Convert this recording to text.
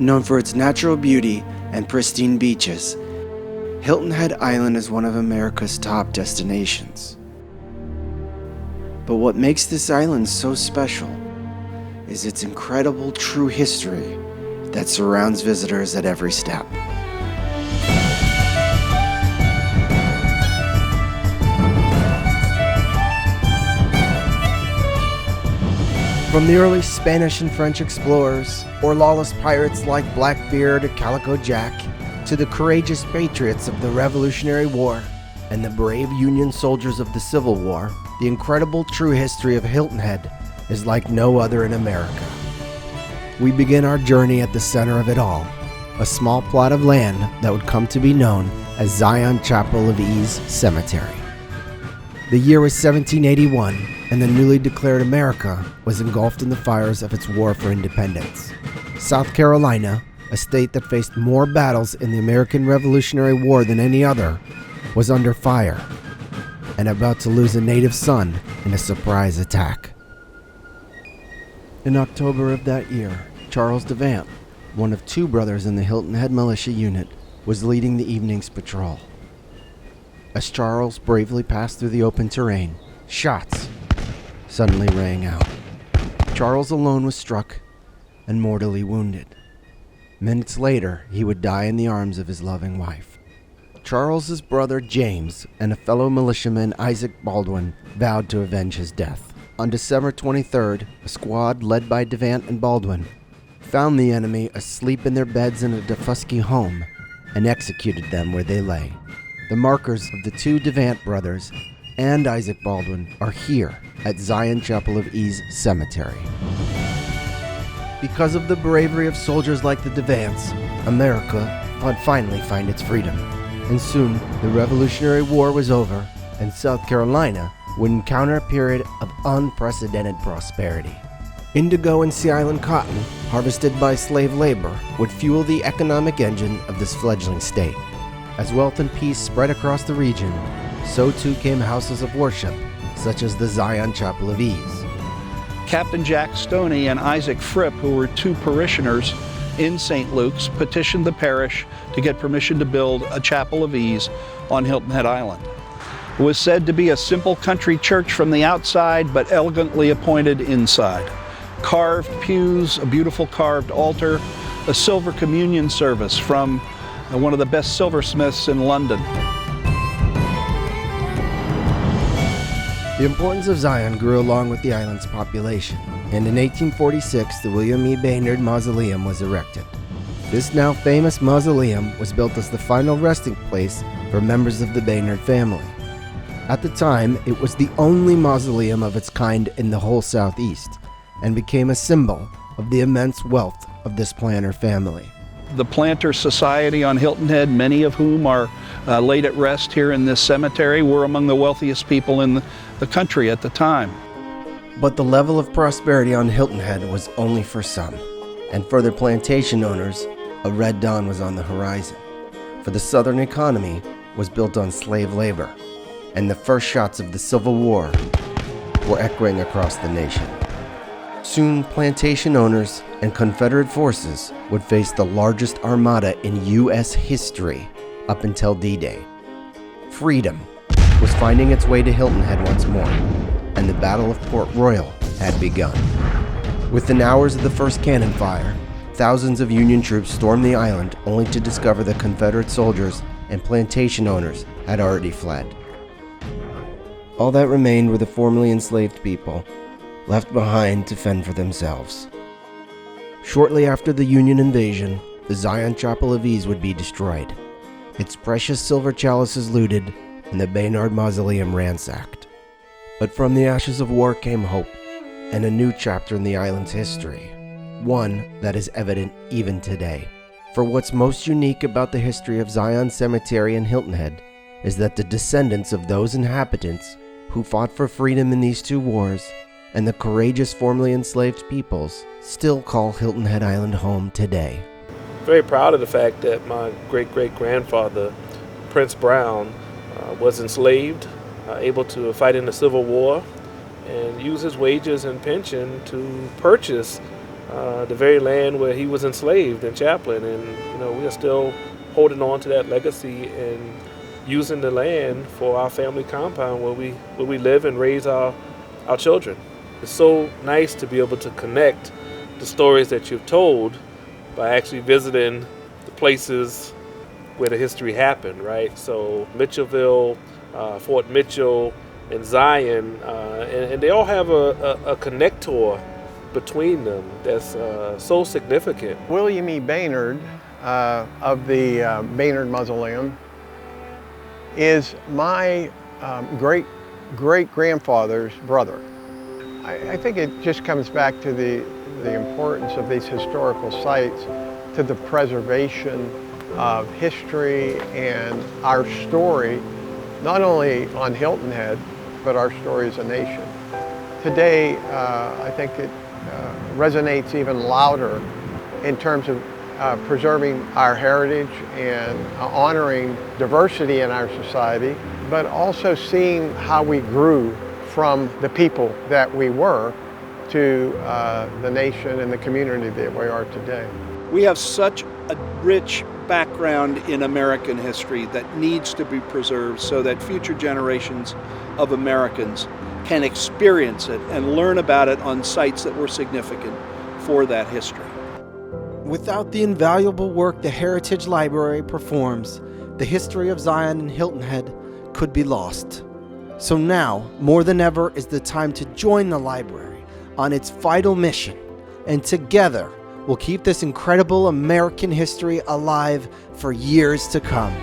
Known for its natural beauty and pristine beaches, Hilton Head Island is one of America's top destinations. But what makes this island so special is its incredible true history that surrounds visitors at every step. From the early Spanish and French explorers, or lawless pirates like Blackbeard or Calico Jack, to the courageous patriots of the Revolutionary War and the brave Union soldiers of the Civil War, the incredible true history of Hilton Head is like no other in America. We begin our journey at the center of it all, a small plot of land that would come to be known as Zion Chapel of Ease Cemetery. The year was 1781, and the newly declared America was engulfed in the fires of its war for independence. South Carolina, a state that faced more battles in the American Revolutionary War than any other, was under fire and about to lose a native son in a surprise attack. In October of that year, Charles DeVant, one of two brothers in the Hilton Head Militia Unit, was leading the evening's patrol. As Charles bravely passed through the open terrain, shots suddenly rang out. Charles alone was struck and mortally wounded. Minutes later, he would die in the arms of his loving wife. Charles's brother James and a fellow militiaman, Isaac Baldwin, vowed to avenge his death. On December 23rd, a squad led by DeVant and Baldwin found the enemy asleep in their beds in a Defusky home and executed them where they lay. The markers of the two DeVant brothers and Isaac Baldwin are here at Zion Chapel of Ease Cemetery. Because of the bravery of soldiers like the DeVants, America would finally find its freedom. And soon, the Revolutionary War was over, and South Carolina would encounter a period of unprecedented prosperity. Indigo and Sea Island cotton, harvested by slave labor, would fuel the economic engine of this fledgling state. As wealth and peace spread across the region, so too came houses of worship, such as the Zion Chapel of Ease. Captain Jack Stoney and Isaac Fripp, who were two parishioners in St. Luke's, petitioned the parish to get permission to build a Chapel of Ease on Hilton Head Island. It was said to be a simple country church from the outside, but elegantly appointed inside. Carved pews, a beautiful carved altar, a silver communion service from one of the best silversmiths in London. The importance of Zion grew along with the island's population, and in 1846 the William E. Baynard Mausoleum was erected. This now famous mausoleum was built as the final resting place for members of the Baynard family. At the time, it was the only mausoleum of its kind in the whole Southeast, and became a symbol of the immense wealth of this planter family. The Planter Society on Hilton Head, many of whom are laid at rest here in this cemetery, were among the wealthiest people in the country at the time. But the level of prosperity on Hilton Head was only for some, and for their plantation owners, a red dawn was on the horizon. For the Southern economy was built on slave labor, and the first shots of the Civil War were echoing across the nation. Soon, plantation owners and Confederate forces would face the largest armada in U.S. history up until D-Day. Freedom was finding its way to Hilton Head once more, and the Battle of Port Royal had begun. Within hours of the first cannon fire, thousands of Union troops stormed the island only to discover the Confederate soldiers and plantation owners had already fled. All that remained were the formerly enslaved people, left behind to fend for themselves. Shortly after the Union invasion, the Zion Chapel of Ease would be destroyed, its precious silver chalices looted, and the Baynard Mausoleum ransacked. But from the ashes of war came hope, and a new chapter in the island's history, one that is evident even today. For what's most unique about the history of Zion Cemetery and Hilton Head is that the descendants of those inhabitants who fought for freedom in these two wars and the courageous formerly enslaved peoples still call Hilton Head Island home today. Very proud of the fact that my great-great-grandfather, Prince Brown, was enslaved, able to fight in the Civil War, and use his wages and pension to purchase the very land where he was enslaved in Chaplin. And we are still holding on to that legacy and using the land for our family compound where we live and raise our children. It's so nice to be able to connect the stories that you've told by actually visiting the places where the history happened, right? So Mitchellville, Fort Mitchell, and Zion, and they all have a connector between them that's so significant. William E. Baynard of the Baynard Mausoleum is my great-great-grandfather's brother. I think it just comes back to the importance of these historical sites to the preservation of history and our story, not only on Hilton Head, but our story as a nation. Today, I think it resonates even louder in terms of preserving our heritage and honoring diversity in our society, but also seeing how we grew from the people that we were to the nation and the community that we are today. We have such a rich background in American history that needs to be preserved so that future generations of Americans can experience it and learn about it on sites that were significant for that history. Without the invaluable work the Heritage Library performs, the history of Zion and Hilton Head could be lost. So now, more than ever, is the time to join the library on its vital mission, and together we'll keep this incredible American history alive for years to come.